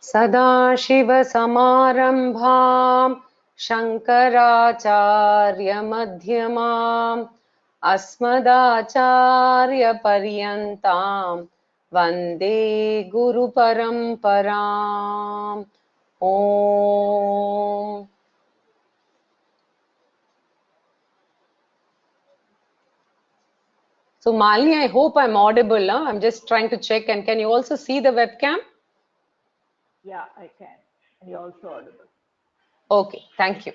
सदाशिवसमारम्भां शङ्कराचार्यमध्यमाम् अस्मदाचार्यपर्यन्तां वन्दे गुरुपरम्पराम्. Om. So Malini, I hope I'm audible. Huh? I'm just trying to check. And can you also see the webcam? Yeah, I can. And you're also audible. Okay, thank you.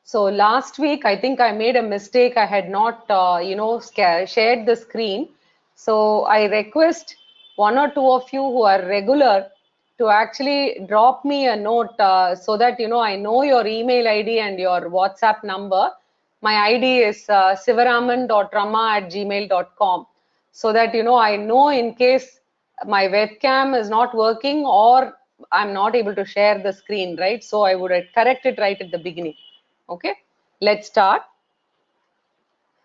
So last week, I think I made a mistake. I had not, shared the screen. So I request one or two of you who are regular to actually drop me a note so that, I know your email ID and your WhatsApp number. My ID is sivaraman.rama@gmail.com. So that, I know in case my webcam is not working or I'm not able to share the screen, right? So I would correct it right at the beginning. Okay, let's start.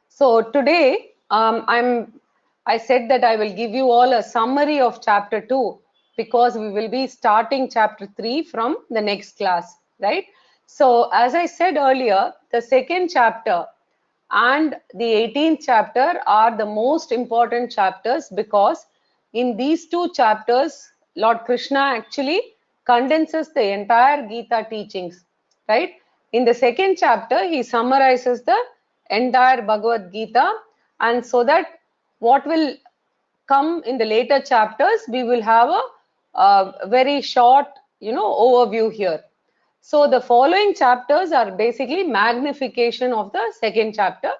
So today I said that I will give you all a summary of chapter 2 because we will be starting chapter 3 from the next class, right? So as I said earlier, the second chapter and the 18th chapter are the most important chapters because in these two chapters Lord Krishna actually condenses the entire Gita teachings, right? In the second chapter he summarizes the entire Bhagavad Gita, and so that what will come in the later chapters we will have a very short overview here. So the following chapters are basically magnification of the second chapter,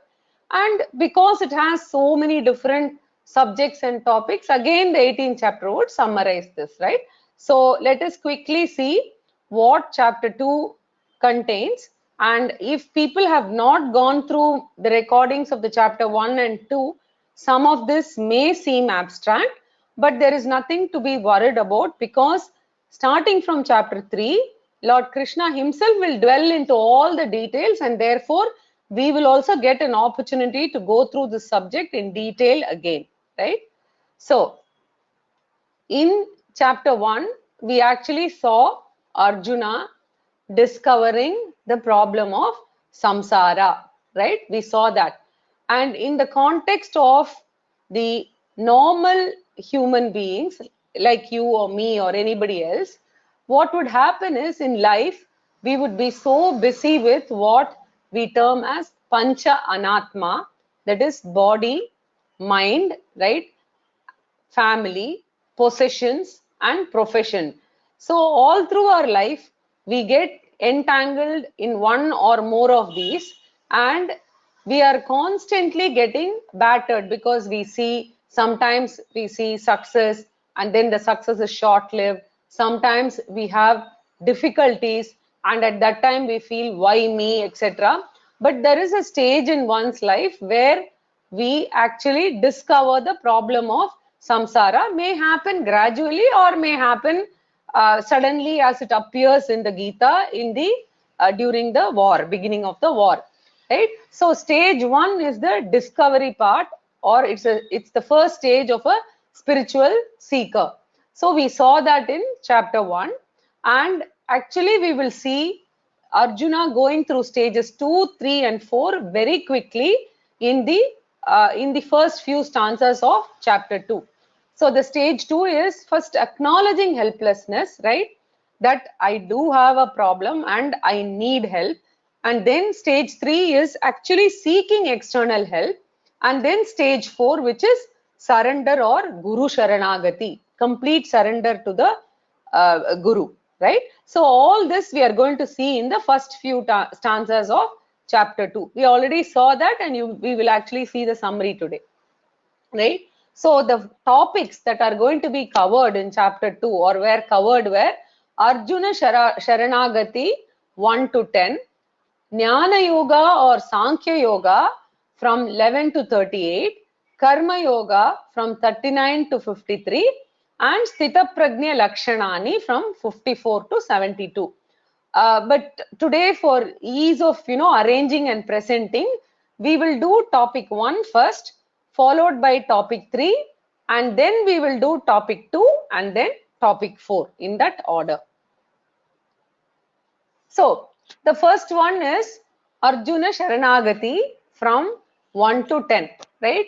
and because it has so many different subjects and topics, again the 18th chapter would summarize this, right? So let us quickly see what chapter 2 contains, and if people have not gone through the recordings of the chapter 1 and 2, some of this may seem abstract, but there is nothing to be worried about because starting from chapter 3, Lord Krishna himself will dwell into all the details, and therefore we will also get an opportunity to go through the subject in detail again, right? So in chapter 1, we actually saw Arjuna discovering the problem of samsara, right? We saw that. And in the context of the normal human beings like you or me or anybody else, what would happen is in life, we would be so busy with what we term as pancha anatma, that is body, mind, right? Family, possessions, and profession. So all through our life, we get entangled in one or more of these, and we are constantly getting battered because sometimes we see success and then the success is short-lived. Sometimes we have difficulties and at that time we feel why me, etc. But there is a stage in one's life where we actually discover the problem of samsara. May happen gradually or may happen suddenly as it appears in the Gita in the during the war, beginning of the war, right? So stage 1 is the discovery part, or it's the first stage of a spiritual seeker. So we saw that in chapter 1, and actually we will see Arjuna going through stages 2, 3 and 4 very quickly in the first few stanzas of chapter 2. So the stage 2 is first acknowledging helplessness, right? That I do have a problem and I need help. And then stage 3 is actually seeking external help. And then stage 4, which is surrender or guru sharanagati, complete surrender to the guru, right? So all this we are going to see in the first few stanzas of chapter 2. We already saw that, and we will actually see the summary today, right? So the topics that are going to be covered in chapter 2 or were covered were Arjuna sharanagati 1 to 10, Jnanayoga or Saankhyayoga from 11 to 38, Karmayoga from 39 to 53, and Sthitaprajna-lakshanaani from 54 to 72. But today, for ease of arranging and presenting, we will do topic 1 first, followed by topic 3, and then we will do topic 2 and then topic 4 in that order. So the first one is Arjuna sharanagati from 1 to 10, right?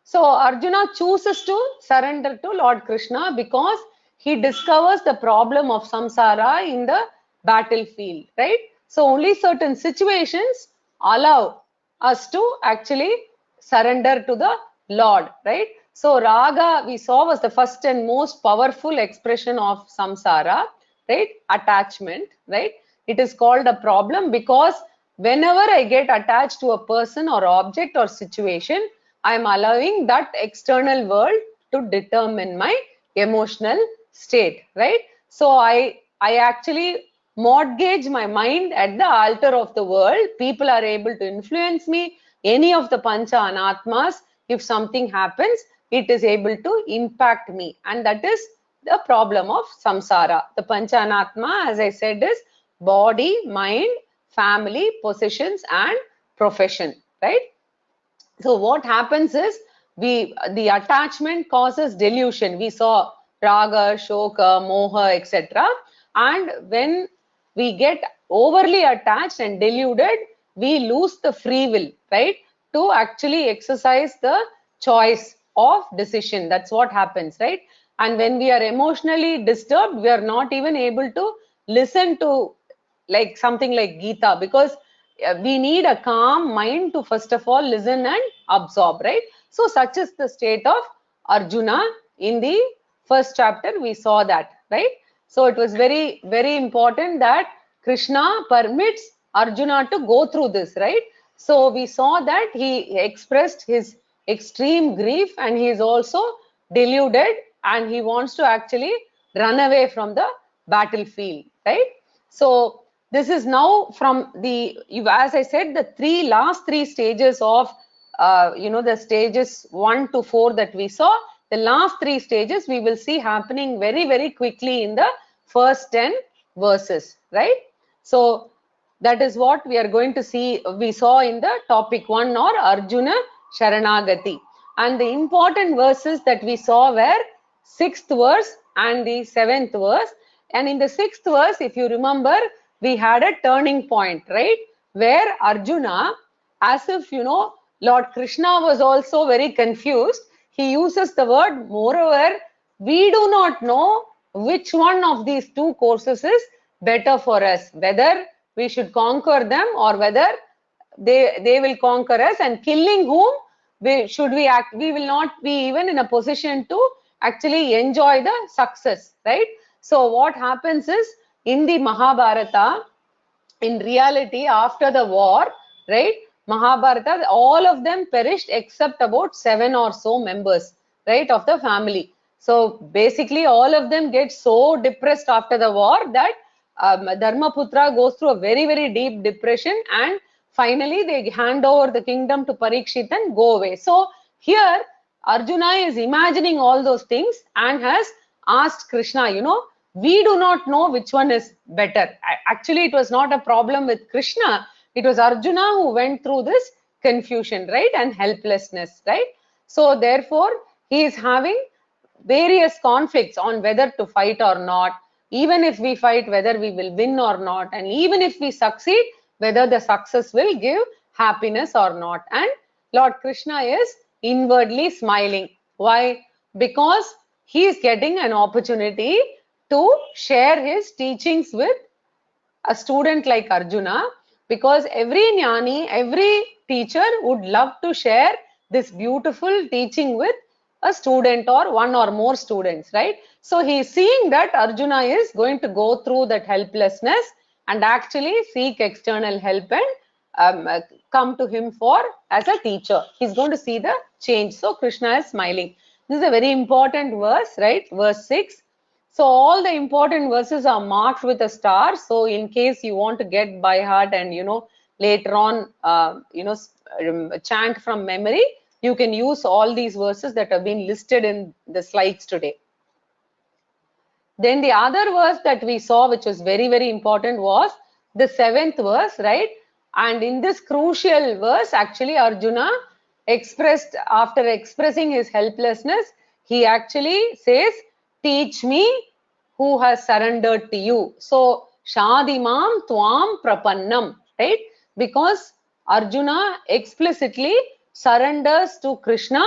So Arjuna chooses to surrender to Lord Krishna because he discovers the problem of samsara in the battlefield, right? So only certain situations allow us to actually surrender to the Lord, right? So raga, we saw, was the first and most powerful expression of samsara, right? Attachment, right? It is called a problem because whenever I get attached to a person or object or situation, I am allowing that external world to determine my emotional state, right? So I actually mortgage my mind at the altar of the world. People are able to influence me. Any of the pancha anatmas, if something happens, it is able to impact me, and that is the problem of samsara. The pancha anatma, as I said, is body, mind, family, possessions, and profession, right? So what happens is the attachment causes delusion. We saw raga, shoka, moha, etc. And when we get overly attached and deluded, we lose the free will, right? To actually exercise the choice of decision. That's what happens, right? And when we are emotionally disturbed, we are not even able to listen to like something like Gita, because we need a calm mind to first of all listen and absorb, right? So such is the state of Arjuna. In the first chapter we saw that, right? So it was very, very important that Krishna permits Arjuna to go through this, right? So we saw that he expressed his extreme grief and he is also deluded and he wants to actually run away from the battlefield, right? So this is now from the, as I said, the last three stages of the stages 1 to 4 that we saw. The last 3 stages we will see happening very, very quickly in the first 10 verses, right? So that is what we are going to see. We saw in the topic 1, or Arjuna sharanagati, and the important verses that we saw were 6th verse and the 7th verse. And in the 6th verse, if you remember, we had a turning point, right? Where Arjuna, as if, Lord Krishna was also very confused. He uses the word, moreover, we do not know which one of these 2 courses is better for us, whether we should conquer them or whether they will conquer us, and killing whom we will not be even in a position to actually enjoy the success, right? So what happens is, in the Mahabharata, in reality, after the war, right, Mahabharata, all of them perished except about 7 or so members, right, of the family. So basically all of them get so depressed after the war that Dharmaputra goes through a very, very deep depression, and finally they hand over the kingdom to Parikshit and go away. So here Arjuna is imagining all those things and has asked Krishna, we do not know which one is better. Actually, it was not a problem with Krishna. It was Arjuna who went through this confusion, right, and helplessness, right? So therefore, he is having various conflicts on whether to fight or not. Even if we fight, whether we will win or not. And even if we succeed, whether the success will give happiness or not. And Lord Krishna is inwardly smiling. Why? Because he is getting an opportunity to share his teachings with a student like Arjuna, because every jnani, every teacher would love to share this beautiful teaching with a student or one or more students, right? So he is seeing that Arjuna is going to go through that helplessness and actually seek external help and come to him for as a teacher. He's going to see the change. So Krishna is smiling. This is a very important verse, right? Verse 6. So all the important verses are marked with a star. So in case you want to get by heart and later on chant from memory, you can use all these verses that have been listed in the slides today. Then the other verse that we saw, which was very, very important, was the 7th verse, right? And in this crucial verse, actually Arjuna expressed, after expressing his helplessness, he actually says, teach me who has surrendered to you. So, Shadimam Tvam Prapannam, right? Because Arjuna explicitly surrenders to Krishna,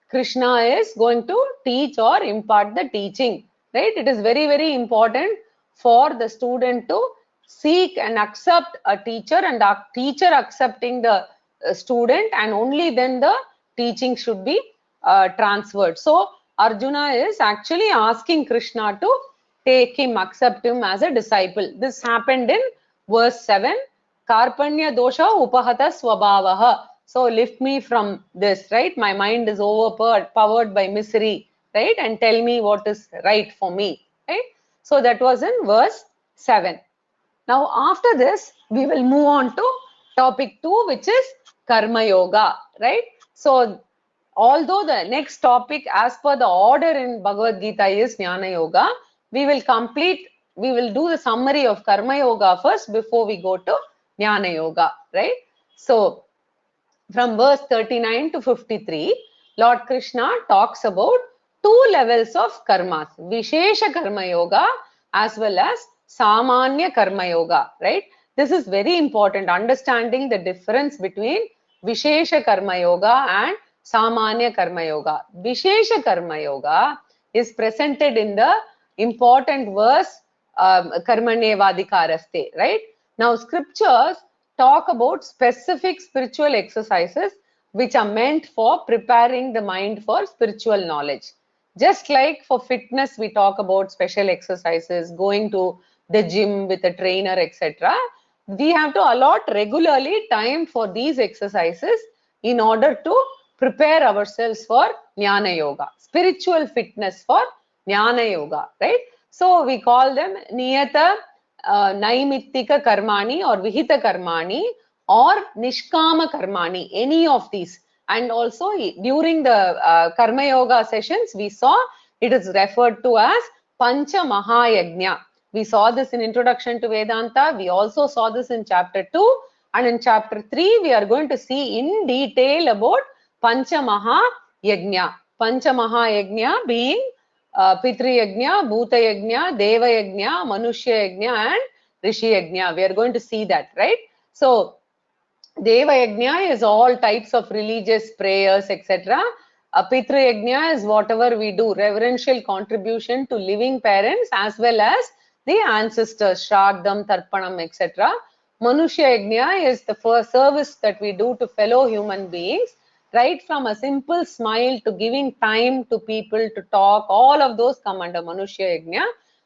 Krishna is going to teach or impart the teaching, right? It is very, very important for the student to seek and accept a teacher, and a teacher accepting the student, and only then the teaching should be transferred. So Arjuna is actually asking Krishna to take him, accept him as a disciple. This happened in verse 7. Karpanya dosha upahata swabhavaha. So lift me from this, right? My mind is overpowered by misery, right? And tell me what is right for me, right? So that was in verse 7. Now after this, we will move on to topic 2, which is Karmayoga, right? So although the next topic as per the order in Bhagavad Gita is Jnanayoga, we will do the summary of Karmayoga first before we go to Jnanayoga, right? So from verse 39 to 53, Lord Krishna talks about 2 levels of karmas, Vishesha Karma Yoga as well as Samanya Karma Yoga, right? This is very important, understanding the difference between Vishesha Karma Yoga and Samanya Karma Yoga. Vishesha Karma Yoga is presented in the important verse Karmanyevadikaraste, right? Now scriptures talk about specific spiritual exercises which are meant for preparing the mind for spiritual knowledge. Just like for fitness, we talk about special exercises, going to the gym with a trainer, etc. We have to allot regularly time for these exercises in order to prepare ourselves for Jnana Yoga, spiritual fitness for Jnana Yoga, right? So we call them Niyata Naimittika Karmani or Vihita Karmani or Nishkama Karmani, any of these. And also during the Karma Yoga sessions, we saw it is referred to as Pancha Mahayajna. We saw this in Introduction to Vedanta. We also saw this in chapter 2. And in chapter 3, we are going to see in detail about Pancha Mahayajna. Pancha Mahayajna being Pitri Yajna, Bhuta Yajna, Deva Yajna, Manushya Yajna and Rishi Yajna. We are going to see that, right? So Deva Yajna is all types of religious prayers, etc. Pitri Yajna is whatever we do, reverential contribution to living parents as well as the ancestors, Shraddham, Tarpanam, etc. Manushya Yajna is the first service that we do to fellow human beings, right from a simple smile to giving time to people to talk, all of those come under Manushya Yajna.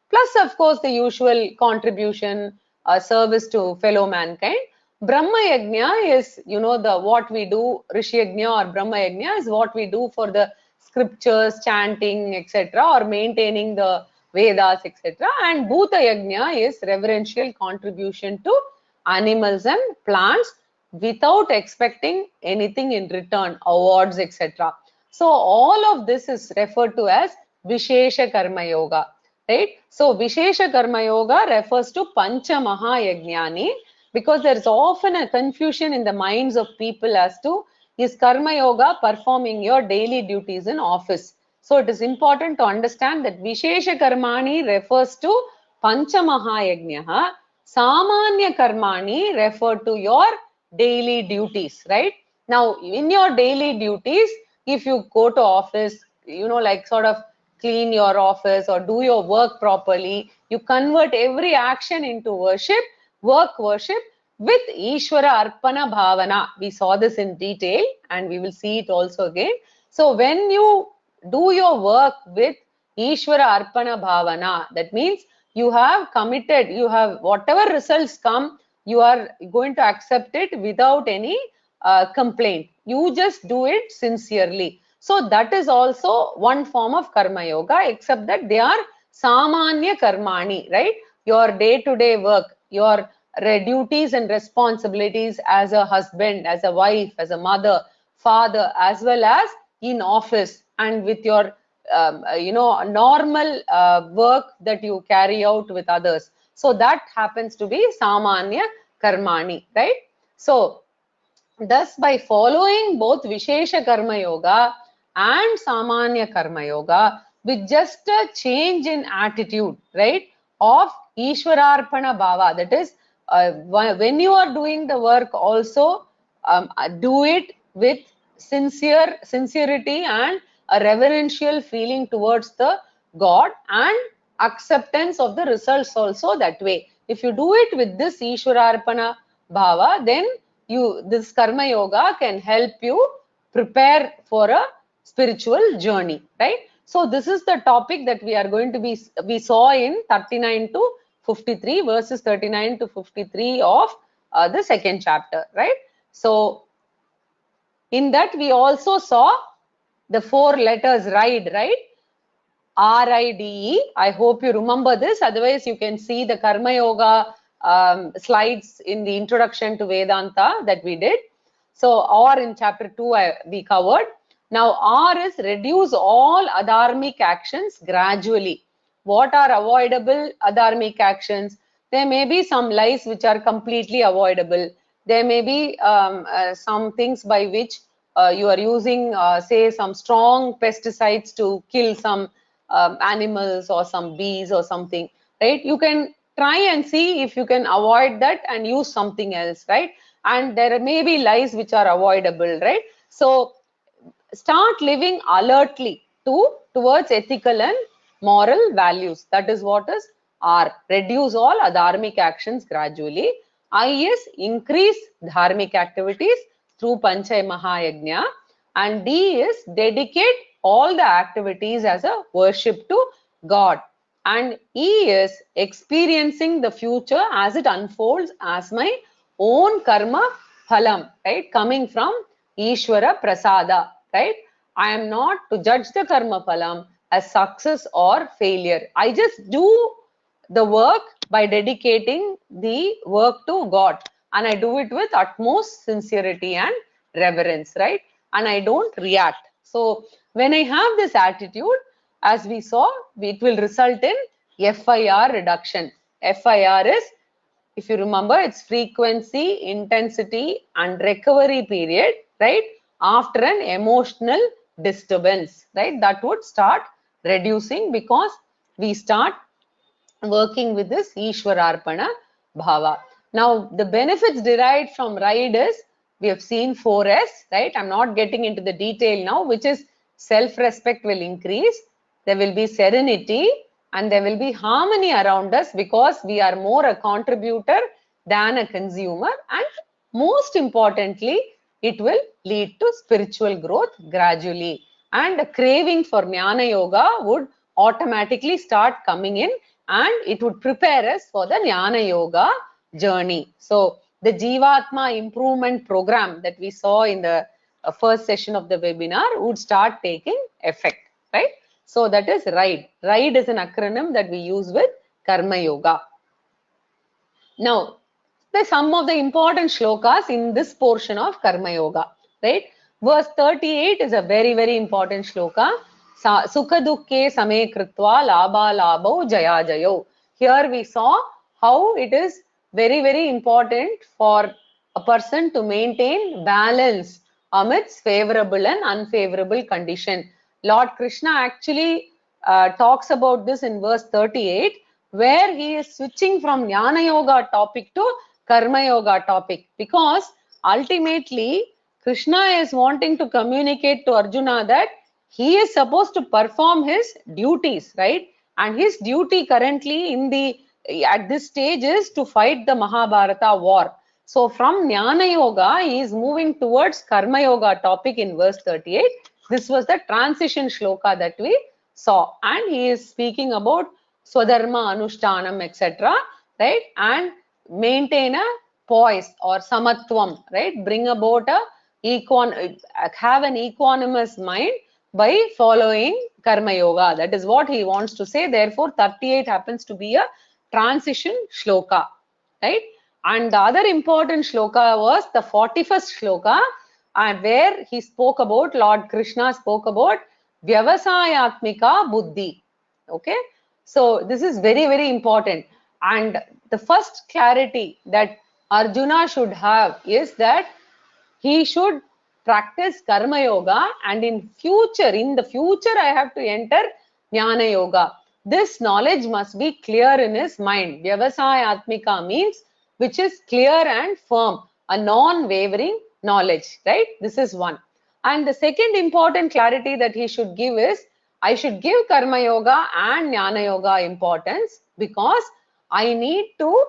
Plus, of course, the usual contribution, service to fellow mankind. Brahma Yajna is, the what we do, Rishi Yajna or Brahma Yajna is what we do for the scriptures, chanting, etc. or maintaining the Vedas, etc. And Bhuta Yajna is reverential contribution to animals and plants without expecting anything in return, awards, etc. So all of this is referred to as Vishesha Karma Yoga, right? So Vishesha Karma Yoga refers to Pancha Mahayajnani, because there is often a confusion in the minds of people as to, is Karma Yoga performing your daily duties in office? So it is important to understand that Vishesha Karmani refers to Pancha Mahayajna, Samanya Karmani refer to your daily duties, right? Now, in your daily duties, if you go to office, like sort of clean your office or do your work properly, you convert every action into worship, worship with Ishvara Arpana Bhavana. We saw this in detail and we will see it also again. So when you do your work with Ishvara Arpana Bhavana, that means you have committed, you have whatever results come, you are going to accept it without any complaint. You just do it sincerely. So that is also one form of Karma Yoga, except that they are Samanya Karmani, right? Your day-to-day work, your duties and responsibilities as a husband, as a wife, as a mother, father, as well as in office and with your normal work that you carry out with others. So that happens to be samanya karmani, right? So thus, by following both Vishesha Karma Yoga and Samanya Karma Yoga, with just a change in attitude, right, of Ishwararpana Bhava, that is, when you are doing the work also, do it with sincerity and a reverential feeling towards the God, and acceptance of the results also that way. If you do it with this Ishwararpana Bhava, then this Karma Yoga can help you prepare for a spiritual journey, right? So this is the topic that we saw in 39 to 53, verses 39 to 53 of the second chapter, right? So in that we also saw the 4 letters RIDE, right? RIDE. I hope you remember this. Otherwise, you can see the Karma Yoga slides in the introduction to Vedanta that we did. So, R in chapter 2 we covered. Now, R is reduce all adharmic actions gradually. What are avoidable adharmic actions? There may be some lies which are completely avoidable. There may be some things by which you are using, say, some strong pesticides to kill some animals or some bees or something, right? You can try and see if you can avoid that and use something else, right? And there may be lies which are avoidable, right? So start living alertly towards ethical and moral values. That is what is R. Reduce all adharmic actions gradually. I is increase dharmic activities through Pancha Mahayajna. And D is dedicate all the activities as a worship to God. And E is experiencing the future as it unfolds as my own karma phalam, right? Coming from Ishwara Prasada, right? I am not to judge the karma phalam as success or failure. I just do the work by dedicating the work to God, and I do it with utmost sincerity and reverence, right? And I don't react. So when I have this attitude, as we saw, it will result in FIR reduction. FIR is, if you remember, it's frequency, intensity and recovery period, right? After an emotional disturbance, right? That would start reducing because we start working with this Ishwararpana Bhava. Now, the benefits derived from RIDE is, we have seen 4S, right? I'm not getting into the detail now, which is self-respect will increase, there will be serenity, and there will be harmony around us because we are more a contributor than a consumer. And most importantly, it will lead to spiritual growth gradually. And a craving for Jnana Yoga would automatically start coming in, and it would prepare us for the Jnana Yoga journey. So the Jivatma improvement program that we saw in the first session of the webinar would start taking effect, right? So that is RIDE. RIDE is an acronym that we use with Karma Yoga. Now, some of the important shlokas in this portion of Karma Yoga, right? Verse 38 is a very, very important shloka. Sukha dukkhe same kritva labha labho jaya jayo. Here we saw how it is very, very important for a person to maintain balance amidst favorable and unfavorable condition. Lord Krishna actually talks about this in verse 38, where he is switching from Jnana Yoga topic to Karma Yoga topic, because ultimately Krishna is wanting to communicate to Arjuna that he is supposed to perform his duties, right? And his duty currently at this stage is to fight the Mahabharata war. So from Jnana Yoga, he is moving towards Karma Yoga topic in verse 38. This was the transition shloka that we saw, and he is speaking about Swadharma Anushtanam, etc., right? And maintain a poise or samatvam, right? Bring about have an equanimous mind by following Karma Yoga. That is what he wants to say. Therefore, 38 happens to be a transition shloka, right? And the other important shloka was the 41st shloka, where he spoke about, Lord Krishna spoke about vyavasayatmika buddhi. Okay, so this is very, very important. And the first clarity that Arjuna should have is that he should practice karma yoga, and in the future I have to enter jnana yoga. This knowledge must be clear in his mind. Vyavasayatmika means which is clear and firm, a non-wavering knowledge, right? This is one. And the second important clarity that he should give is, I should give karma yoga and jnana yoga importance, because I need to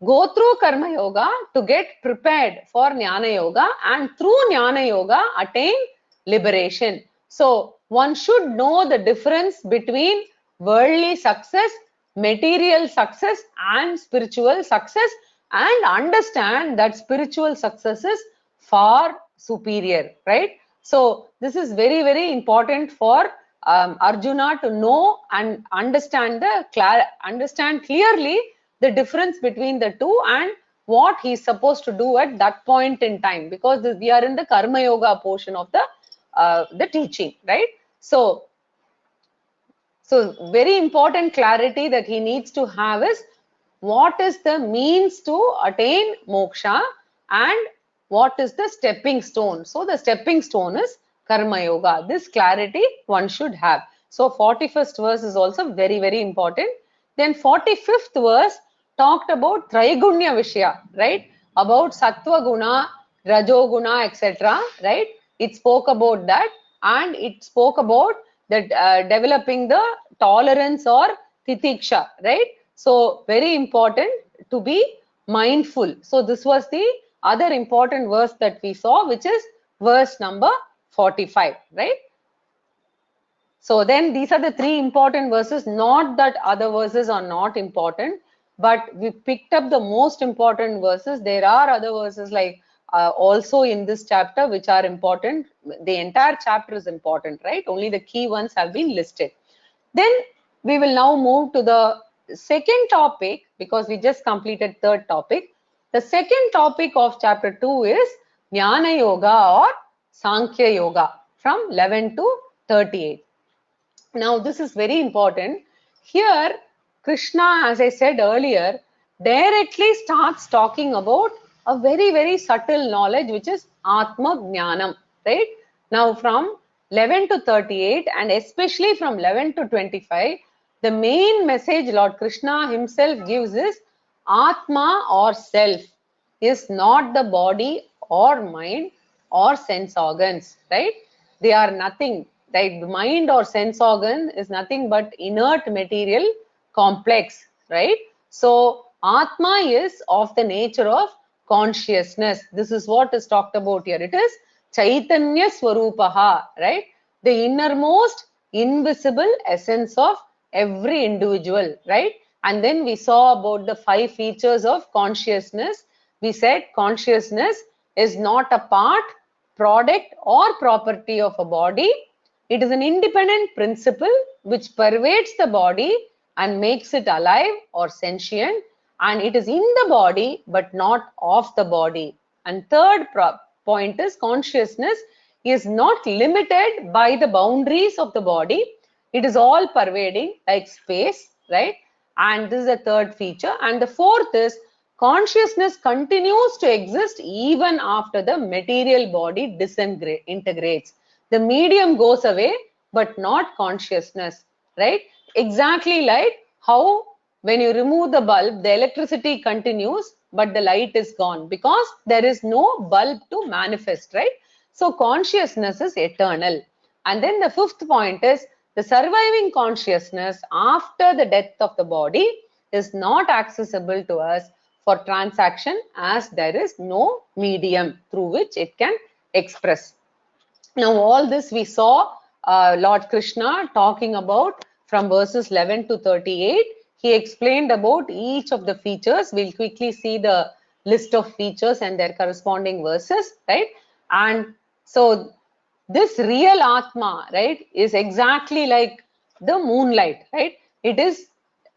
go through karma yoga to get prepared for jnana yoga, and through jnana yoga attain liberation. So one should know the difference between worldly success, material success, and spiritual success, and understand that spiritual success is far superior, right? So this is very, very important for Arjuna to know and understand clearly the difference between the two, and what he's supposed to do at that point in time, because we are in the karma yoga portion of the teaching, right? So very important clarity that he needs to have is, what is the means to attain moksha and what is the stepping stone. So the stepping stone is karma yoga. This clarity one should have. So 41st verse is also very, very important. Then 45th verse talked about Traigunya Vishya, right? About Sattva Guna, Rajo Guna, etc. Right? It spoke about that, and it spoke about that developing the tolerance or titiksha, right? So very important to be mindful. So this was the other important verse that we saw, which is verse number 45, right? So then these are the three important verses. Not that other verses are not important, but we picked up the most important verses. There are other verses like also in this chapter which are important. The entire chapter is important, right? Only the key ones have been listed. Then we will now move to the second topic, because we just completed third topic. The second topic of chapter 2 is Jnana Yoga or Sankhya Yoga from 11 to 38. Now this is very important. Here Krishna, as I said earlier, directly starts talking about a very, very subtle knowledge, which is Atma Jnanam, right? Now from 11 to 38, and especially from 11 to 25, the main message Lord Krishna himself gives is, Atma or self is not the body or mind or sense organs, right? They are nothing. Right? The mind or sense organ is nothing but inert material complex, right? So Atma is of the nature of consciousness. This is what is talked about here. It is Chaitanya Swarupaha, right? The innermost invisible essence of every individual, right? And then we saw about the 5 features of consciousness. We said consciousness is not a part, product, or property of a body. It is an independent principle which pervades the body and makes it alive or sentient, and it is in the body but not of the body. And third point is, consciousness is not limited by the boundaries of the body. It is all pervading like space, right? And this is the third feature. And the fourth is, consciousness continues to exist even after the material body disintegrates. The medium goes away, but not consciousness, right? Exactly like how when you remove the bulb, the electricity continues, but the light is gone because there is no bulb to manifest, right? So consciousness is eternal. And then the fifth point is, the surviving consciousness after the death of the body is not accessible to us for transaction, as there is no medium through which it can express. Now all this we saw Lord Krishna talking about from verses 11 to 38. He explained about each of the features. We'll quickly see the list of features and their corresponding verses, right? And so this real Atma, right, is exactly like the moonlight, right? It is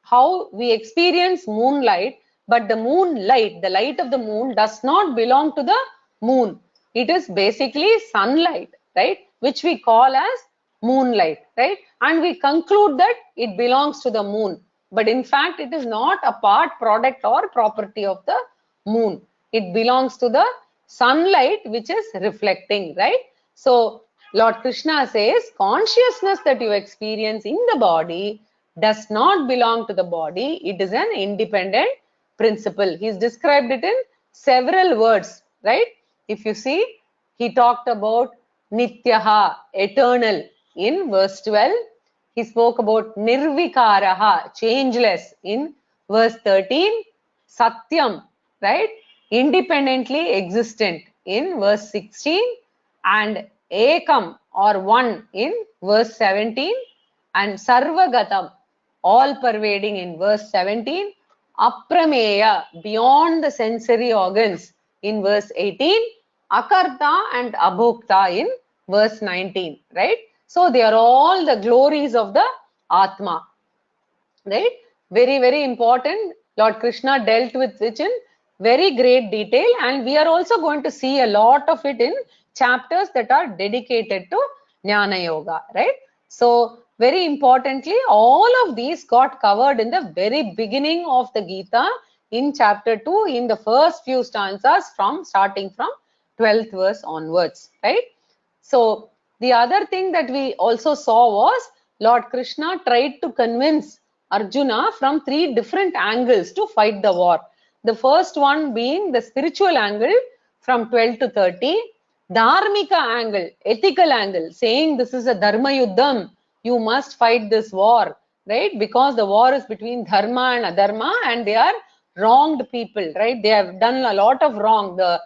how we experience moonlight, but the moonlight, the light of the moon, does not belong to the moon. It is basically sunlight, right, which we call as moonlight, right? And we conclude that it belongs to the moon. But in fact, it is not a part, product or property of the moon. It belongs to the sunlight which is reflecting, right? So Lord Krishna says, consciousness that you experience in the body does not belong to the body. It is an independent principle. He's described it in several words, right? If you see, he talked about Nityaha, eternal, in verse 12. He spoke about Nirvikaraha, changeless, in verse 13. Satyam, right? Independently existent, in verse 16. And Ekam, or one, in verse 17. And Sarvagatam, all pervading, in verse 17. Aprameya, beyond the sensory organs, in verse 18. Akarta and Abhokta, in verse 19, right? So they are all the glories of the Atma, right? Very, very important. Lord Krishna dealt with which in very great detail, and we are also going to see a lot of it in chapters that are dedicated to Jnana Yoga, right? So very importantly, all of these got covered in the very beginning of the Gita in chapter 2, in the first few stanzas, from starting from 12th verse onwards, right? So the other thing that we also saw was Lord Krishna tried to convince Arjuna from 3 different angles to fight the war. The first one being the spiritual angle from 12 to 30, Dharmika angle, ethical angle, saying this is a Dharma Yuddham, you must fight this war, right? Because the war is between Dharma and Adharma, and they are wronged people, right? They have done a lot of wrong, the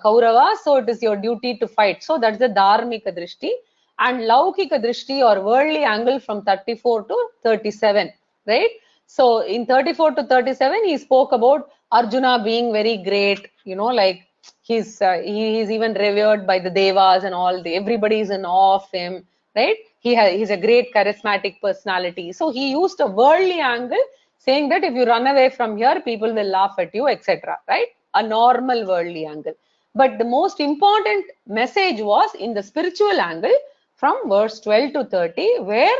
Kaurava, so it is your duty to fight. So that's the Dharmika Drishti. And Laukika Drishti, or worldly angle, from 34 to 37, right? So in 34 to 37, he spoke about Arjuna being very great, you know, like he's even revered by the Devas and all, everybody is in awe of him, right? He's a great charismatic personality. So he used a worldly angle, saying that if you run away from here, people will laugh at you, etc., right? A normal worldly angle. But the most important message was in the spiritual angle from verse 12 to 30, where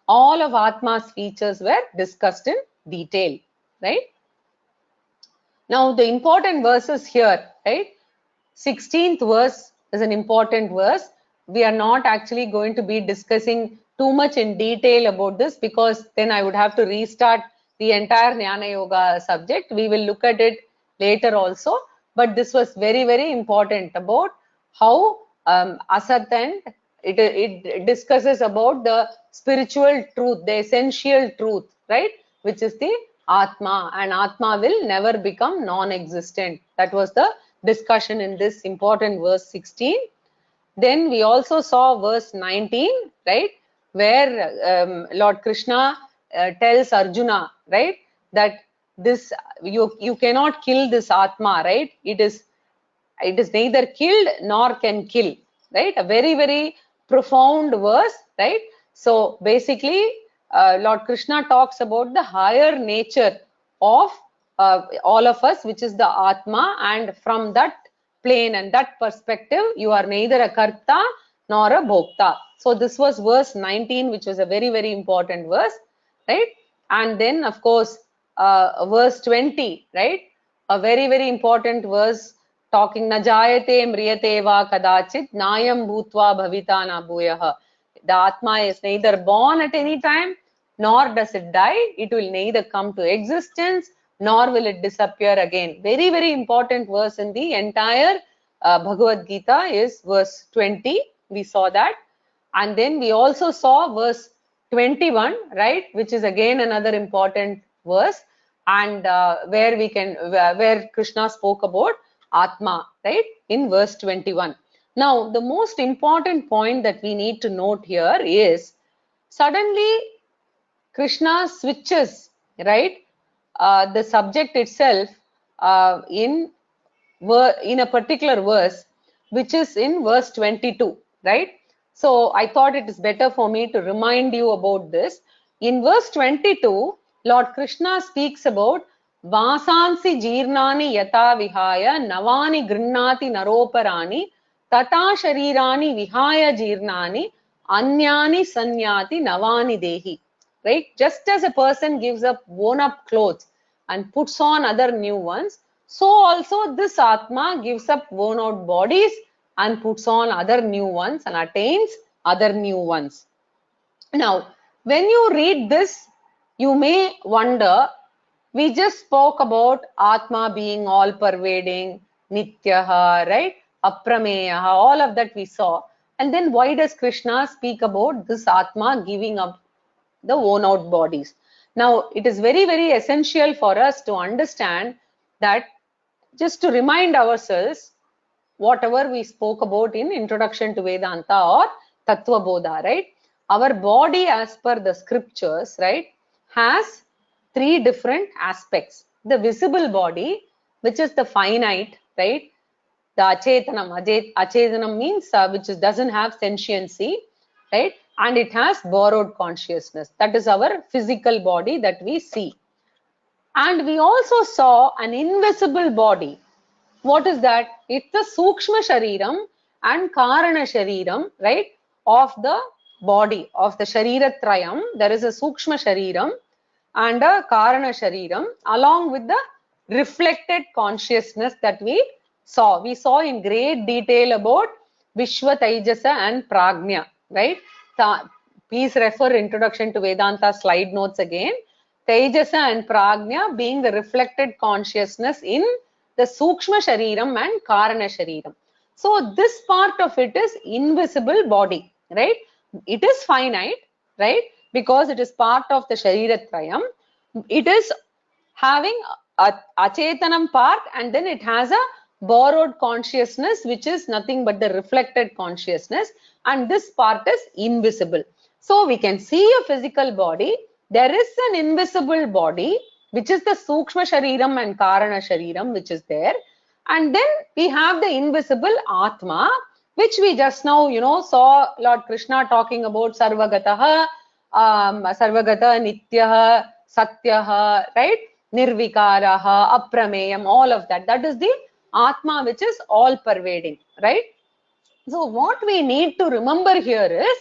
all of Atma's features were discussed in detail, right? Now the important verses here, right? 16th verse is an important verse. We are not actually going to be discussing too much in detail about this, because then I would have to restart the entire Jnana Yoga subject. We will look at it later also, but this was very, very important about how Asat, and it discusses about the spiritual truth, the essential truth, right? Which is the Atma, and Atma will never become non-existent. That was the discussion in this important verse 16. Then we also saw verse 19, right, where Lord Krishna tells Arjuna, right, that this you cannot kill this Atma, right? It is neither killed nor can kill, right? A very, very profound verse, right? So basically, Lord Krishna talks about the higher nature of all of us, which is the Atma, and from that plane and that perspective, you are neither a Karta nor a Bhokta. So this was verse 19, which was a very, very important verse, right? And then, of course, verse 20, right? A very, very important verse, talking na jayate mriyate va kadachit nayam bhutva bhavita na bhuyah. The Atma is neither born at any time, nor does it die. It will neither come to existence, nor will it disappear again. Very, very important verse in the entire Bhagavad-gita is verse 20. We saw that. And then we also saw verse 21, right, which is again another important verse, and where Krishna spoke about Atma, right, in verse 21. Now, the most important point that we need to note here is, suddenly Krishna switches, right, the subject itself in a particular verse, which is in verse 22, right? So I thought it is better for me to remind you about this. In verse 22, Lord Krishna speaks about Vasansi jirnani yata vihaya navani grinnati naroparani tata sharirani vihaya jirnani Anyani sanyati navani dehi. Right? Just as a person gives up worn up clothes and puts on other new ones, so also this Atma gives up worn out bodies and puts on other new ones and attains other new ones. Now, when you read this, you may wonder, we just spoke about Atma being all pervading, Nityaha, right? Aprameyaha, all of that we saw. And then why does Krishna speak about this Atma giving up the worn out bodies? Now, it is very, very essential for us to understand that, just to remind ourselves, whatever we spoke about in Introduction to Vedanta or Tattva Bodha, right? Our body, as per the scriptures, right, has three different aspects. The visible body, which is the finite, right? The achetanam means which doesn't have sentiency, right? And it has borrowed consciousness. That is our physical body that we see. And we also saw an invisible body. What is that? It's the Sukshma Shariram and Karana Shariram, right? Of the body, of the Shariratrayam. There is a Sukshma Shariram and a Karana Shariram, along with the reflected consciousness that we saw. We saw in great detail about Vishwa, Taijasa and Prajna, right? Please refer Introduction to Vedanta slide notes again. Taijasa and Prajna being the reflected consciousness in the Sukshma Shariram and Karana Shariram. So this part of it is invisible body, right? It is finite, right? Because it is part of the Shariratrayam. It is having a Achetanam part, and then it has a borrowed consciousness, which is nothing but the reflected consciousness, and this part is invisible. So we can see a physical body. There is an invisible body, which is the Sukshma Shariram and Karana Shariram, which is there. And then we have the invisible Atma, which we just now, saw Lord Krishna talking about Sarvagataha, Sarvagata, Nityaha, Satyaha, right? Nirvikaraha, Aprameyam, all of that. That is the Atma, which is all pervading, right? So what we need to remember here is,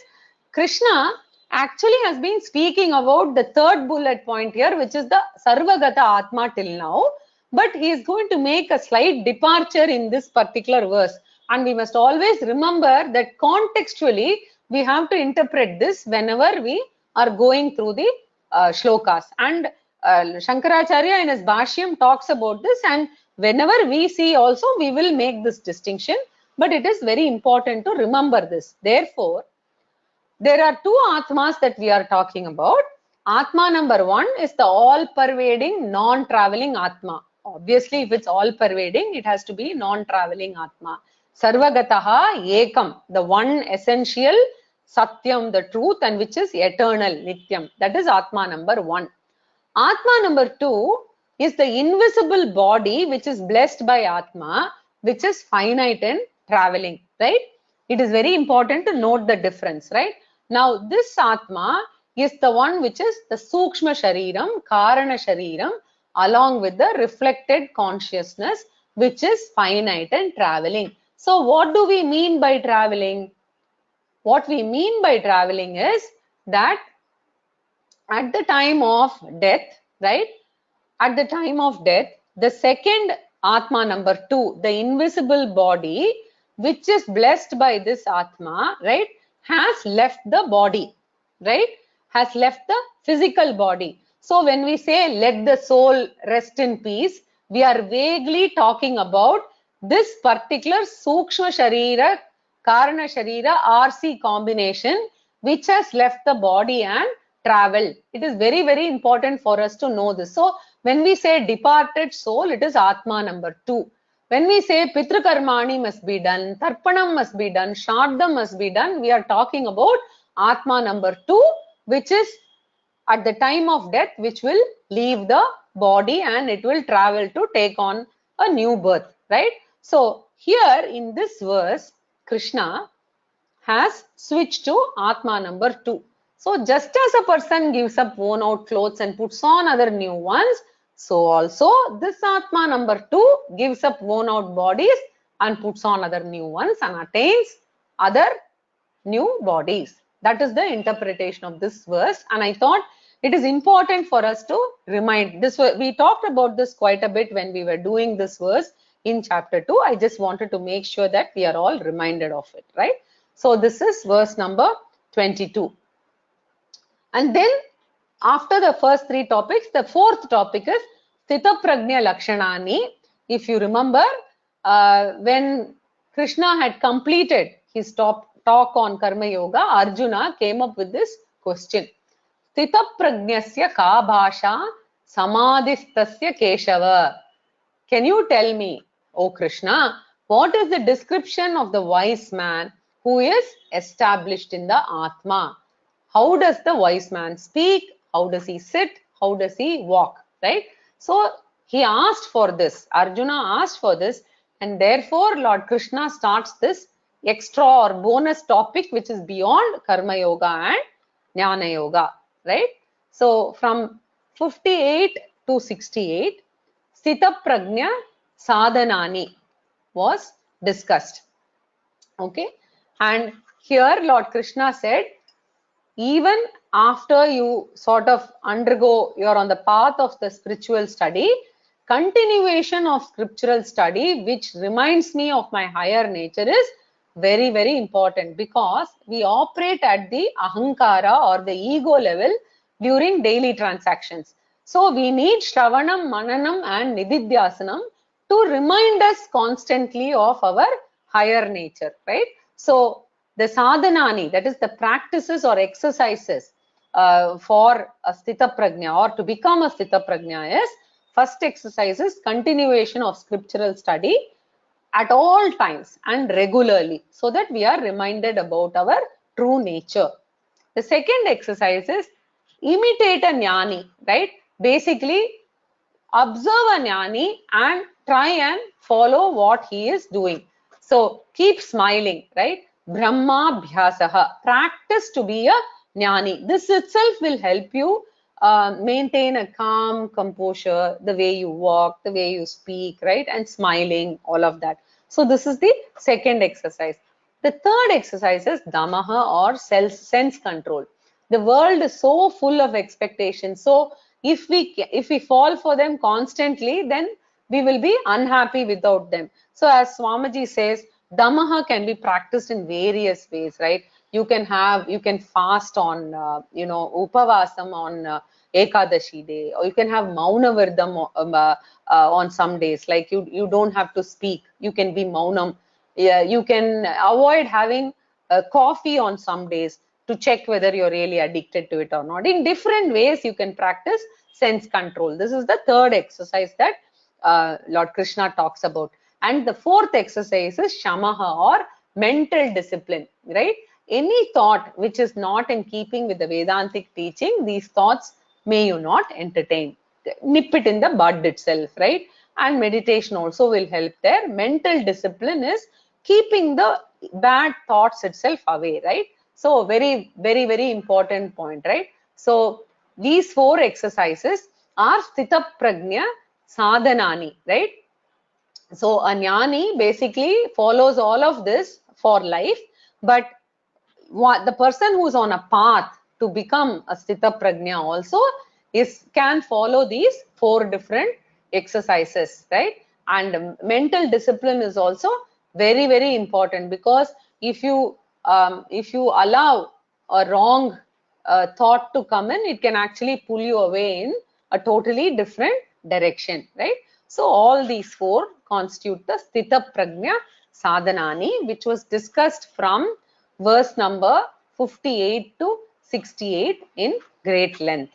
Krishna actually has been speaking about the third bullet point here, which is the Sarvagata Atma till now, but he is going to make a slight departure in this particular verse. And we must always remember that contextually, we have to interpret this whenever we are going through the shlokas. And Shankaracharya in his Bhashyam talks about this, and whenever we see also, we will make this distinction. But it is very important to remember this. Therefore, there are two Atmas that we are talking about. Atma number one is the all-pervading, non-traveling Atma. Obviously, if it's all-pervading, it has to be non-traveling Atma. Sarvagataha Ekam, the one essential Satyam, the truth, and which is eternal, Nityam. That is Atma number one. Atma number two is the invisible body, which is blessed by Atma, which is finite and traveling, right? It is very important to note the difference, right? Now, this Atma is the one which is the Sukshma Shariram, Karana Shariram, along with the reflected consciousness, which is finite and traveling. So, what do we mean by traveling? What we mean by traveling is that at the time of death, right? At the time of death, the second Atma number two, the invisible body, which is blessed by this Atma, right, has left the body, right, has left the physical body. So when we say let the soul rest in peace, we are vaguely talking about this particular Sukshma Sharira, Karana Sharira, RC combination, which has left the body and traveled. It is very, very important for us to know this. So when we say departed soul, it is Atma number two. When we say Pitrakarmani must be done, Tarpanam must be done, Shraddham must be done, we are talking about Atma number two, which is at the time of death, which will leave the body and it will travel to take on a new birth, right? So here in this verse, Krishna has switched to Atma number two. So just as a person gives up worn out clothes and puts on other new ones, so also this Atma number two gives up worn out bodies and puts on other new ones and attains other new bodies. That is the interpretation of this verse, and I thought it is important for us to remind this. We talked about this quite a bit when we were doing this verse in chapter 2. I just wanted to make sure that we are all reminded of it, right? So this is verse number 22. And then after the first three topics, the fourth topic is Sthitaprajna-lakshanaani. If you remember, when Krishna had completed his talk on Karmayoga, Arjuna came up with this question. Sthitaprajnasya ka bhasha samadhistasya keshava. Can you tell me, O Krishna, what is the description of the wise man who is established in the Atma? How does the wise man speak? How does he sit? How does he walk? Right? So he asked for this. Arjuna asked for this, and therefore Lord Krishna starts this extra or bonus topic which is beyond Karma Yoga and Jnana Yoga. Right? So from 58 to 68, Sthitaprajna sadhanani was discussed. Okay, and here Lord Krishna said, even after you sort of undergo, you're on the path of the spiritual study, continuation of scriptural study, which reminds me of my higher nature, is very, very important, because we operate at the ahankara or the ego level during daily transactions. So we need Shravanam, Mananam and Nididhyasanam to remind us constantly of our higher nature, right? So the sadhanani, that is the practices or exercises for a Sthitaprajna or to become a Sthitaprajna is, first exercise is continuation of scriptural study at all times and regularly, so that we are reminded about our true nature. The second exercise is imitate a jnani, right? Basically, observe a jnani and try and follow what he is doing. So keep smiling, right? Brahma bhyasaha, practice to be a jnani. This itself will help you maintain a calm composure, the way you walk, the way you speak, right? And smiling, all of that. So this is the second exercise. The third exercise is damaha or sense control. The world is so full of expectations. So if we fall for them constantly, then we will be unhappy without them. So as Swamiji says, damaha can be practiced in various ways, right? You can fast on, upavasam on Ekadashi day, or you can have Mauna Vardam on some days, like you don't have to speak, you can be Maunam. Yeah, you can avoid having coffee on some days to check whether you're really addicted to it or not. In different ways, you can practice sense control. This is the third exercise that Lord Krishna talks about. And the fourth exercise is shamaha or mental discipline, right? Any thought which is not in keeping with the Vedantic teaching, these thoughts may you not entertain. Nip it in the bud itself, right? And meditation also will help there. Mental discipline is keeping the bad thoughts itself away, right? So very, very, very important point, right? So these four exercises are Sthitaprajna sadhanani, right? So a jnani basically follows all of this for life, but the person who's on a path to become a Sthitaprajna also can follow these four different exercises, right? And mental discipline is also very, very important, because if you allow a wrong thought to come in, it can actually pull you away in a totally different direction, right? So all these four constitute the Sthitaprajna sadhanani, which was discussed from verse number 58 to 68 in great length.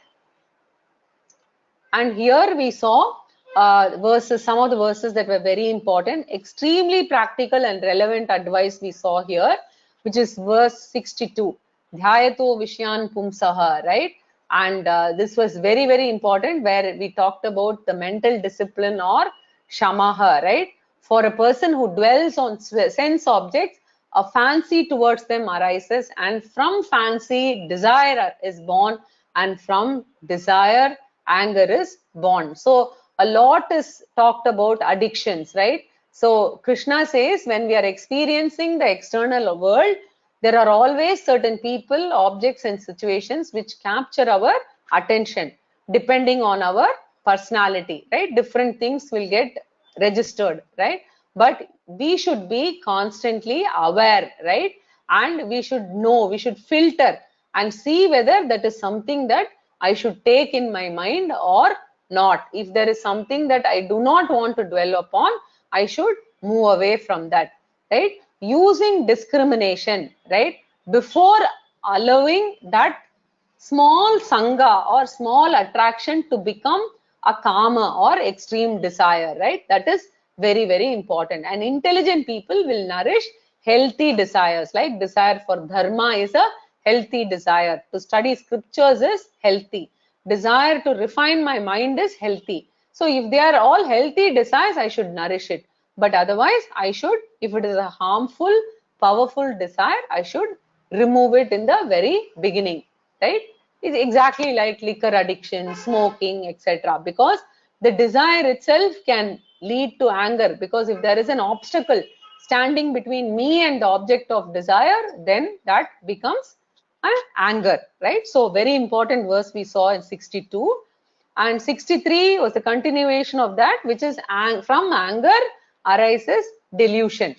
And here we saw some of the verses that were very important, extremely practical and relevant advice we saw here, which is verse 62, dhyayato vishyan pumsaha, right? And this was very, very important, where we talked about the mental discipline or shamaha, right? For a person who dwells on sense objects, a fancy towards them arises, and from fancy, desire is born, and from desire, anger is born. So a lot is talked about addictions, right? So Krishna says, when we are experiencing the external world, There are always certain people, objects and situations which capture our attention depending on our personality, right? Different things will get registered, right? But we should be constantly aware, right? And we should know, we should filter and see whether that is something that I should take in my mind or not. If there is something that I do not want to dwell upon, I should move away from that, right? Using discrimination, right? Before allowing that small sangha or small attraction to become a kama or extreme desire, right? That is very, very important. And intelligent people will nourish healthy desires, like desire for dharma is a healthy desire. To study scriptures is healthy. Desire to refine my mind is healthy. So if they are all healthy desires, I should nourish it. But otherwise, I should, if it is a harmful, powerful desire, I should remove it in the very beginning, right? It's exactly like liquor addiction, smoking, etc. Because the desire itself can lead to anger, because if there is an obstacle standing between me and the object of desire, then that becomes an anger, right? So very important verse we saw in 62. And 63 was the continuation of that, which is from anger arises delusion.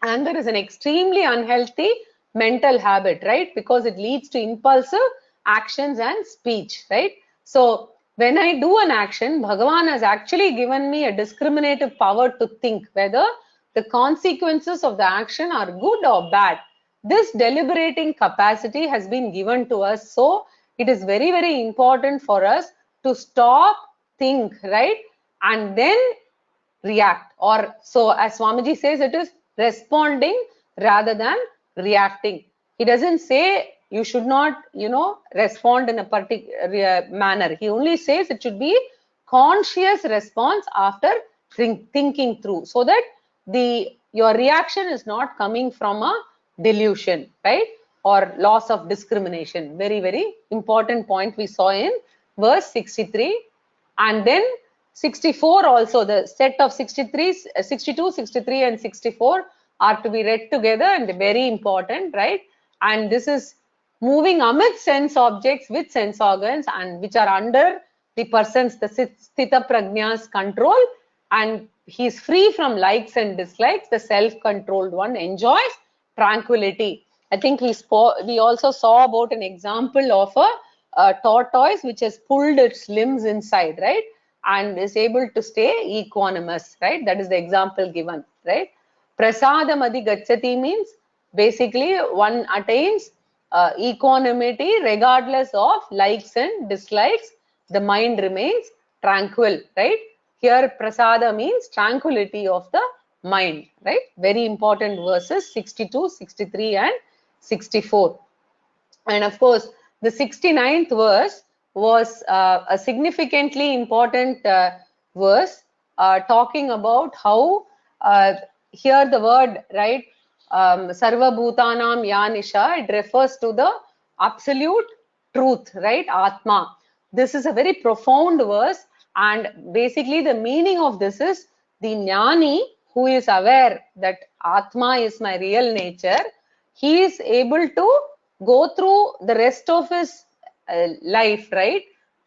Anger is an extremely unhealthy mental habit, right? Because it leads to impulsive actions and speech, right? So when I do an action, Bhagavan has actually given me a discriminative power to think whether the consequences of the action are good or bad. This deliberating capacity has been given to us. So it is very, very important for us to stop, think, right? And then react. Or so as Swamiji says, it is responding rather than reacting. He doesn't say you should not, respond in a particular manner. He only says it should be conscious response after thinking through, so that your reaction is not coming from a delusion, right? Or loss of discrimination. Very, very important point we saw in verse 63. And then 64 also, the set of 63, 62, 63 and 64 are to be read together and very important, right? And this is moving amidst sense objects with sense organs and which are under the person's, the Sthitaprajna's control, and he is free from likes and dislikes. The self-controlled one enjoys tranquility. I think we also saw about an example of a tortoise which has pulled its limbs inside, right? And is able to stay equanimous, right? That is the example given, right? Prasadam adi gacchati means basically one attains equanimity regardless of likes and dislikes. The mind remains tranquil, right? Here prasada means tranquility of the mind, right? Very important verses 62, 63 and 64. And of course, the 69th verse was a significantly important verse talking about how here the word, right, Sarva Bhutanam Yanisha, it refers to the absolute truth, right, Atma. This is a very profound verse, and basically the meaning of this is the Jnani who is aware that Atma is my real nature, he is able to go through the rest of his life, right,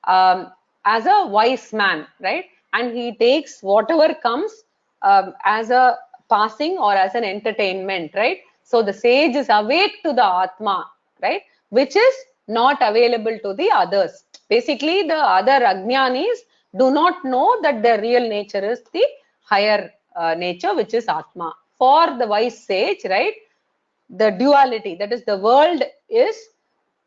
as a wise man, right, and he takes whatever comes as a passing or as an entertainment, right? So the sage is awake to the Atma, right, which is not available to the others. Basically, the other Ajnanis do not know that their real nature is the higher nature, which is Atma. For the wise sage, right, the duality, that is the world is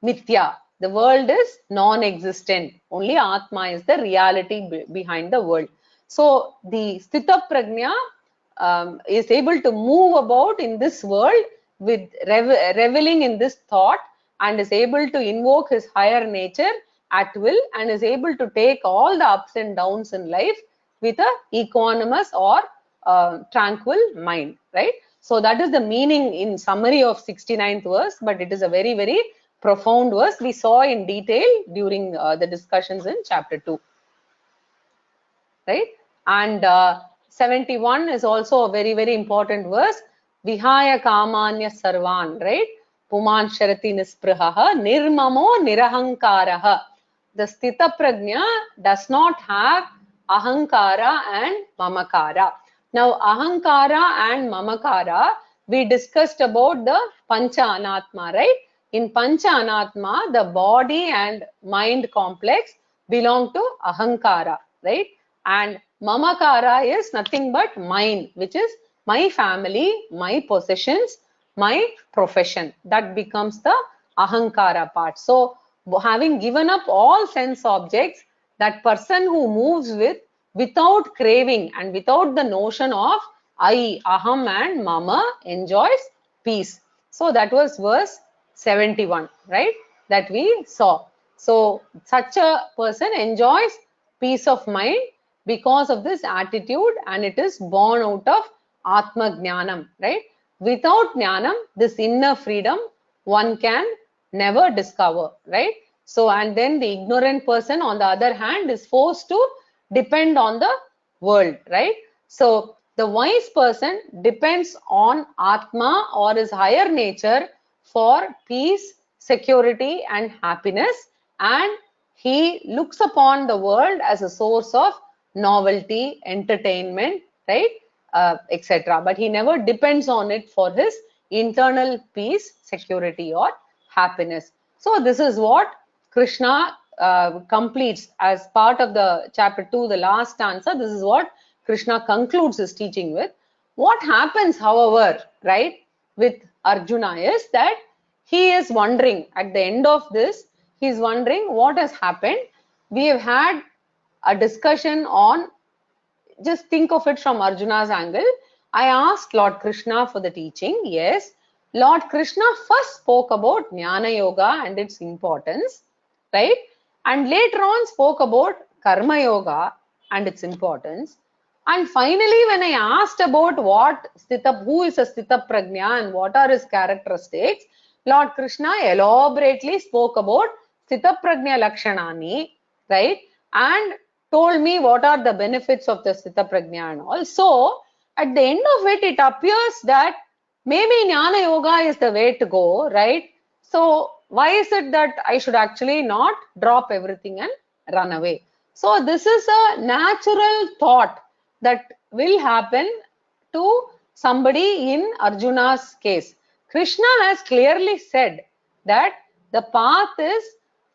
mithya, the world is non-existent, only Atma is the reality behind the world. So the Sthitaprajna is able to move about in this world with reveling in this thought, and is able to invoke his higher nature at will, and is able to take all the ups and downs in life with a equanimous or tranquil mind, right? So that is the meaning in summary of 69th verse, but it is a very, very profound verse we saw in detail during the discussions in chapter 2, right? And 71 is also a very, very important verse, Vihaya Kamanya Sarvan, right? puman sharati nisprihaha nirmamo nirahankaraha. The Sthitaprajna does not have ahankara and mamakara. Now, ahankara and mamakara, we discussed about the pancha anatma, right? In pancha anatma, the body and mind complex belong to ahankara, right? And mamakara is nothing but mine, which is my family, my possessions, my profession. That becomes the ahankara part. So, having given up all sense objects, that person who moves without craving and without the notion of I, aham and mama enjoys peace. So that was verse 71, right? That we saw. So such a person enjoys peace of mind because of this attitude, and it is born out of Atma Jnanam, right? Without Jnanam, this inner freedom one can never discover, right? So, and then the ignorant person on the other hand is forced to depend on the world, right? So, the wise person depends on Atma or his higher nature for peace, security and happiness, and he looks upon the world as a source of novelty, entertainment, right? Etc. But he never depends on it for his internal peace, security or happiness. So this is what Krishna completes as part of the chapter 2, the last stanza. This is what Krishna concludes his teaching with. What happens, however, right, with Arjuna is that he is wondering at the end of this, he is wondering what has happened. We have had a discussion on, just think of it from Arjuna's angle. I asked Lord Krishna for the teaching. Yes, Lord Krishna first spoke about Jnanayoga and its importance, right? And later on spoke about Karmayoga and its importance. And finally, when I asked about who is a Sthitaprajna and what are his characteristics, Lord Krishna elaborately spoke about Sthitaprajna-lakshanaani, right? And told me what are the benefits of the Sthitaprajna and all. So, at the end of it, it appears that maybe Jnana Yoga is the way to go, right? So, why is it that I should actually not drop everything and run away? So, this is a natural thought that will happen to somebody in Arjuna's case. Krishna has clearly said that the path is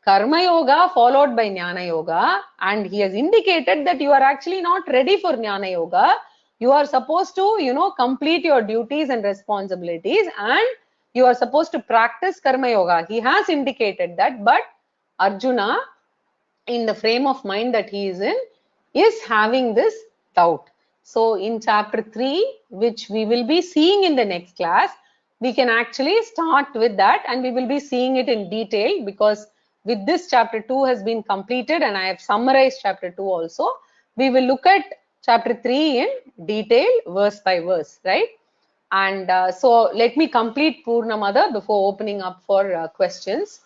Karmayoga followed by Jnanayoga, and he has indicated that you are actually not ready for Jnanayoga. You are supposed to, complete your duties and responsibilities, and you are supposed to practice Karmayoga. He has indicated that, but Arjuna, in the frame of mind that he is in, is having this doubt. So in chapter 3, which we will be seeing in the next class, we can actually start with that, and we will be seeing it in detail, because with this chapter 2 has been completed and I have summarized chapter 2 also. We will look at chapter 3 in detail, verse by verse, right? And so let me complete Purnamada before opening up for questions.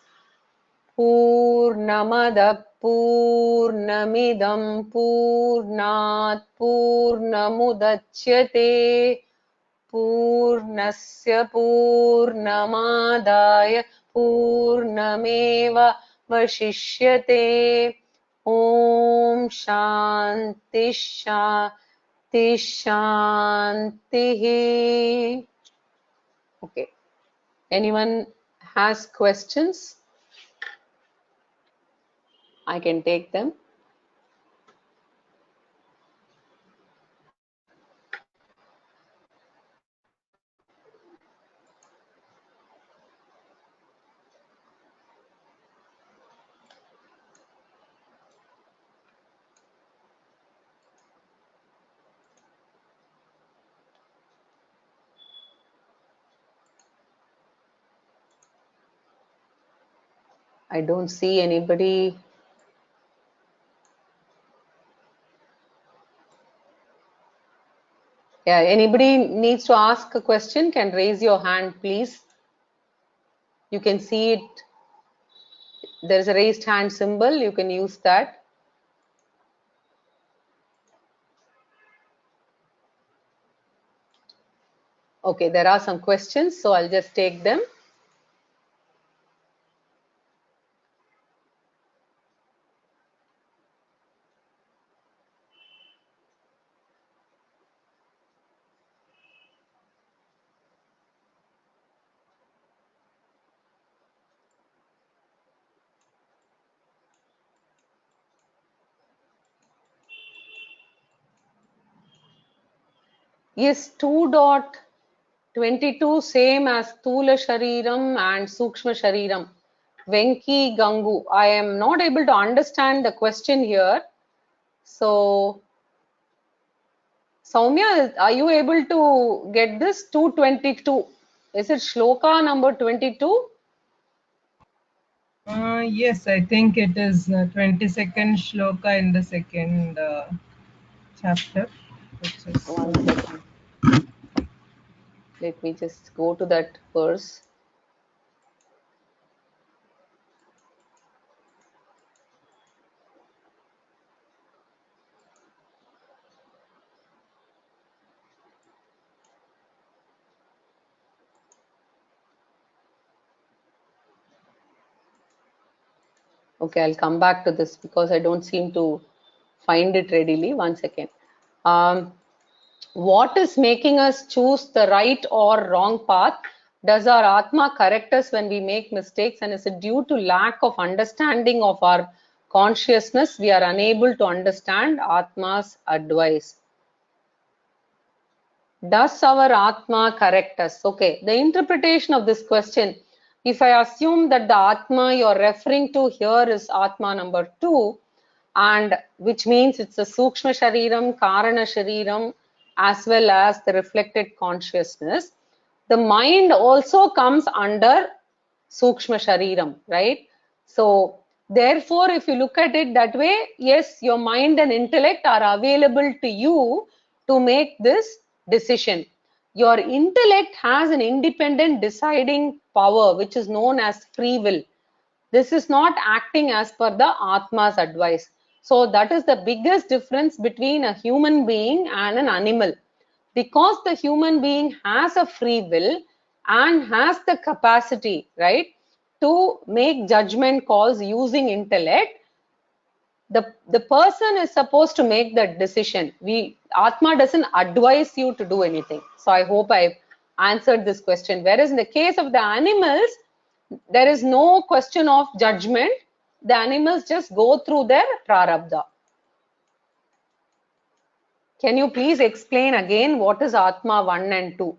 Purnamada Purnamidam Purnat Purnamudachyate Purnasya Purnamadaya Purnameva Vashishyate. Om Shanti Shanti Shanti. Okay. Anyone has questions? I can take them. I don't see anybody. Yeah, anybody needs to ask a question can raise your hand, please. You can see it. There's a raised hand symbol. You can use that. Okay, there are some questions, so I'll just take them. Is 2.22 same as Stula Shariram and Sukshma Shariram? Venki Gangu. I am not able to understand the question here. So, Soumya, are you able to get this? 222. Is it Shloka number 22? Yes, I think it is 22nd shloka in the second chapter. Which is, One second. Let me just go to that verse. Okay, I'll come back to this because I don't seem to find it readily. One second. What is making us choose the right or wrong path? Does our Atma correct us when we make mistakes? And is it due to lack of understanding of our consciousness? We are unable to understand Atma's advice. Does our Atma correct us? Okay, the interpretation of this question, if I assume that the Atma you're referring to here is Atma number 2, and which means it's a Sukshma Shariram, Karana Shariram, as well as the reflected consciousness. The mind also comes under Sukshma Shariram, right? So, therefore, if you look at it that way, yes, your mind and intellect are available to you to make this decision. Your intellect has an independent deciding power, which is known as free will. This is not acting as per the Atma's advice. So that is the biggest difference between a human being and an animal. Because the human being has a free will and has the capacity, right, to make judgment calls using intellect, the person is supposed to make that decision. Atma doesn't advise you to do anything. So I hope I've answered this question. Whereas in the case of the animals, there is no question of judgment. The animals just go through their prarabdha. Can you please explain again what is Atma 1 and 2?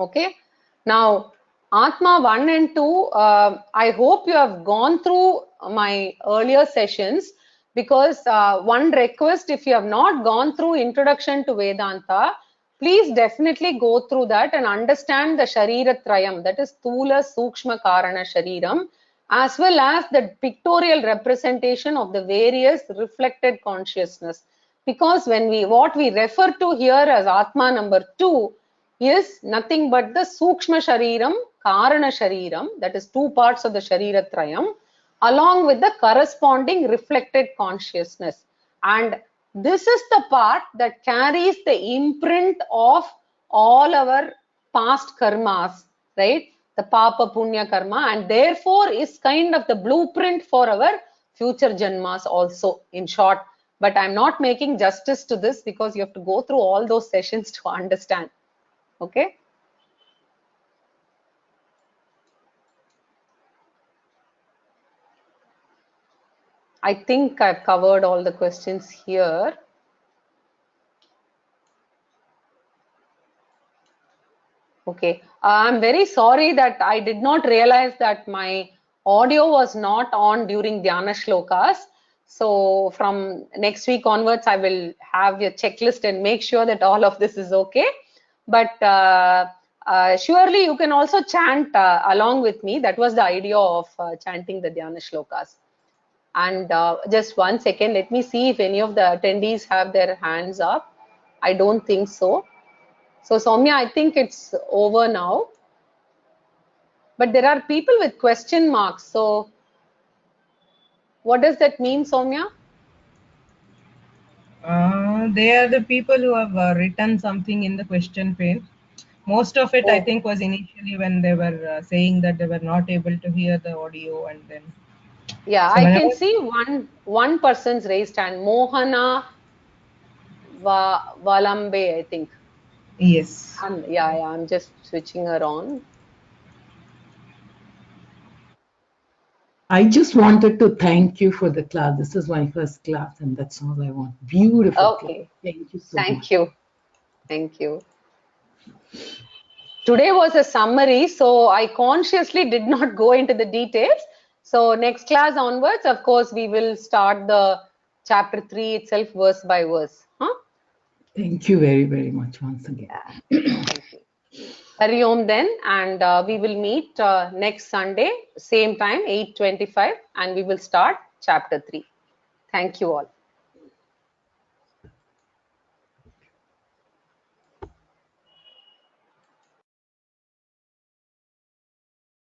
Okay. Now, Atma 1 and 2, I hope you have gone through my earlier sessions, because one request, if you have not gone through Introduction to Vedanta, please definitely go through that and understand the Sharira Trayam, that is Stula, Sukshma, Karana, Shariram, as well as the pictorial representation of the various reflected consciousness. Because what we refer to here as Atma number 2 is nothing but the Sukshma Shariram, Karana Shariram, that is 2 parts of the Sharira Trayam, along with the corresponding reflected consciousness. And this is the part that carries the imprint of all our past karmas, right? The Papa Punya Karma, and therefore is kind of the blueprint for our future Janmas also, in short. But I'm not making justice to this because you have to go through all those sessions to understand. Okay. I think I've covered all the questions here. Okay. I'm very sorry that I did not realize that my audio was not on during Dhyana Shlokas. So from next week onwards, I will have your checklist and make sure that all of this is okay. But surely you can also chant along with me. That was the idea of chanting the Dhyana Shlokas. And just one second, let me see if any of the attendees have their hands up. I don't think so. So Soumya, I think it's over now. But there are people with question marks. So what does that mean, Soumya? They are the people who have written something in the question pane. Most of it, I think, was initially when they were saying that they were not able to hear the audio, and then. Yeah, So I can see one person's raised hand, Mohana Valambe, I think. Yes. Yeah, I'm just switching her on. I just wanted to thank you for the class. This is my first class, and that's all I want. Beautiful Okay. class. Thank you so much. Thank you. Thank you. Today was a summary, so I consciously did not go into the details. So next class onwards, of course, we will start the chapter 3 itself verse by verse. Huh? Thank you very, very much once again. Thank you. Hari Om then, and we will meet next Sunday, same time, 8:25, and we will start chapter 3. Thank you all.